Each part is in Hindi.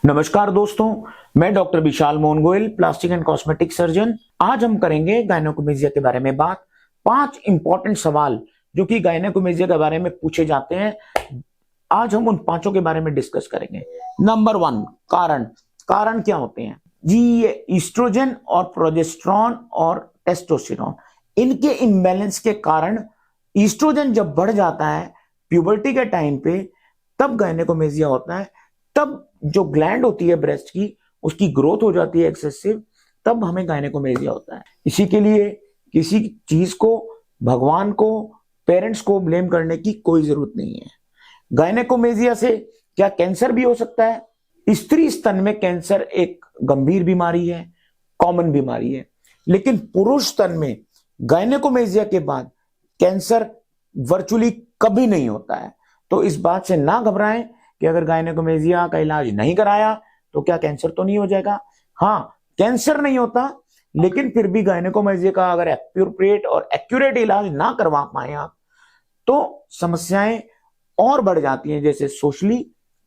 नमस्कार दोस्तों, मैं doctor Vishal Mohan Goyal, plastic and cosmetic surgeon. आज हम करेंगे गायनेकोमेजिया के बारे में बात। 5 इंपॉर्टेंट सवाल जो कि गायनेकोमेजिया के बारे में पूछे जाते हैं, आज हम उन पांचों के बारे में डिस्कस करेंगे। नंबर 1, कारण क्या होते हैं जी? ये ईस्ट्रोजन और प्रोजेस्टेरॉन और टेस्टोस्टेरोन, इनके इम्बैलेंस के कारण ईस्ट्रोजन जब बढ़ जाता है प्यूबर्टी के टाइम पे, तब गायनेकोमेजिया होता है। तब जो ग्लैंड होती है ब्रेस्ट की, उसकी ग्रोथ हो जाती है एक्सेसिव, तब हमें गायनेकोमेजिया होता है। इसी के लिए किसी चीज को, भगवान को, पेरेंट्स को ब्लेम करने की कोई जरूरत नहीं है। गायनेकोमेजिया से क्या कैंसर भी हो सकता है? स्त्री स्तन में कैंसर एक गंभीर बीमारी है, कॉमन बीमारी है, लेकिन पुरुष स्तन में गायनेकोमेजिया के बाद कैंसर वर्चुअली कभी नहीं होता है। तो इस बात से ना घबराएं कि अगर गायनेकोमेजिया का इलाज नहीं कराया तो क्या कैंसर तो नहीं हो जाएगा। हाँ, कैंसर नहीं होता, लेकिन फिर भी गायनेकोमेजिया का अगर एप्रोप्रिएट और एक्यूरेट इलाज ना करवा पाए आप, तो समस्याएं और बढ़ जाती हैं। जैसे सोशली,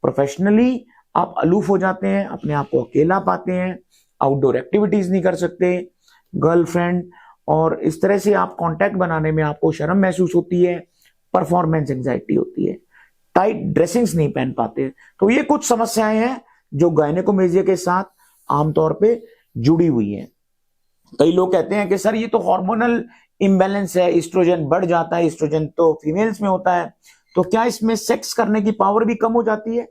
प्रोफेशनली आप अलूफ हो जाते हैं, अपने आप को अकेला पाते हैं, आउटडोर एक्टिविटीज नहीं कर सकते, गर्लफ्रेंड और इस तरह से आप कांटेक्ट बनाने में आपको शर्म महसूस होती है, परफॉर्मेंस एंजाइटी होती है, टाइट ड्रेसिंग्स नहीं पहन पाते। तो ये कुछ समस्याएं हैं जो गायनेकोमेजिया के साथ आमतौर पे जुड़ी हुई हैं। कई लोग कहते हैं कि सर ये तो हार्मोनल इम्बैलेंस है, ईस्ट्रोजन बढ़ जाता है, ईस्ट्रोजन तो फीमेल्स में होता है, तो क्या इसमें सेक्स करने की पावर भी कम हो जाती है?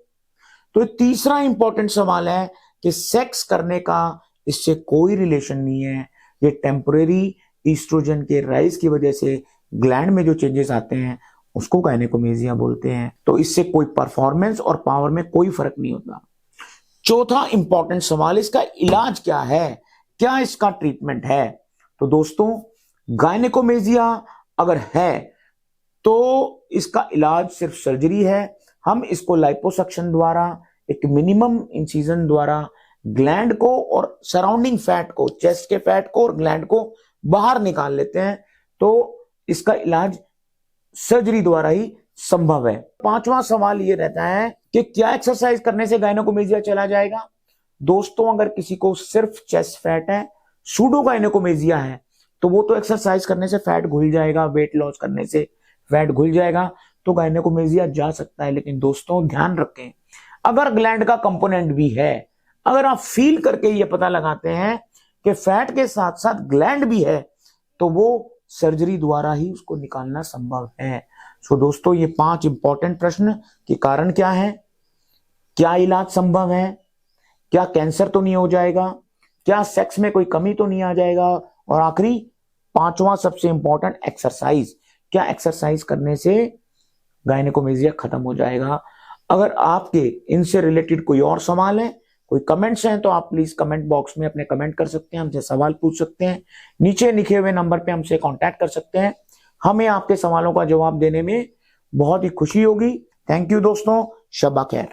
तो तीसरा इंपॉर्टेंट सवाल है कि सेक्स करने का इससे कोई रिलेशन नहीं है। ये टेम्परेरी ईस्ट्रोजन के राइज की वजह से ग्लैंड में जो चेंजेस आते हैं उसको गायनेकोमेजिया बोलते हैं। तो इससे कोई परफॉर्मेंस और पावर में कोई फर्क नहीं होता। चौथा इंपॉर्टेंट सवाल, इसका इलाज क्या है, क्या इसका ट्रीटमेंट है? तो दोस्तों, गायनेकोमेजिया अगर है तो इसका इलाज सिर्फ सर्जरी है। हम इसको लाइपोसक्शन द्वारा, एक मिनिमम इंसिजन द्वारा ग्लैंड को और सराउंडिंग फैट को, चेस्ट के फैट को और ग्लैंड को बाहर निकाल लेते हैं। तो इसका इलाज सर्जरी द्वारा ही संभव है। पांचवा सवाल ये रहता है कि क्या एक्सरसाइज करने से गायनेकोमेजिया चला जाएगा? दोस्तों, अगर किसी को सिर्फ चेस्ट फैट है, सूडो गायनेकोमेजिया है, तो वो तो एक्सरसाइज करने से फैट घुल जाएगा, वेट लॉस करने से फैट घुल जाएगा, तो गायनेकोमेजिया जा सकता है। लेकिन दोस्तों ध्यान रखें, अगर ग्लैंड का कंपोनेंट भी है, अगर आप फील करके ये पता लगाते हैं कि फैट के साथ साथ ग्लैंड भी है, तो वो सर्जरी द्वारा ही उसको निकालना संभव है। सो दोस्तों, ये 5 इंपॉर्टेंट प्रश्न कि कारण क्या है, क्या इलाज संभव है, क्या कैंसर तो नहीं हो जाएगा, क्या सेक्स में कोई कमी तो नहीं आ जाएगा, और आखिरी 5वां सबसे इंपॉर्टेंट, एक्सरसाइज, क्या एक्सरसाइज करने से गायनेकोमेजिया खत्म हो जाएगा। अगर आपके इनसे रिलेटेड कोई और सवाल है, कोई कमेंट्स हैं, तो आप प्लीज कमेंट बॉक्स में अपने कमेंट कर सकते हैं, हमसे सवाल पूछ सकते हैं, नीचे लिखे हुए नंबर पे हमसे कांटेक्ट कर सकते हैं। हमें आपके सवालों का जवाब देने में बहुत ही खुशी होगी। थैंक यू दोस्तों, शब्बा खैर।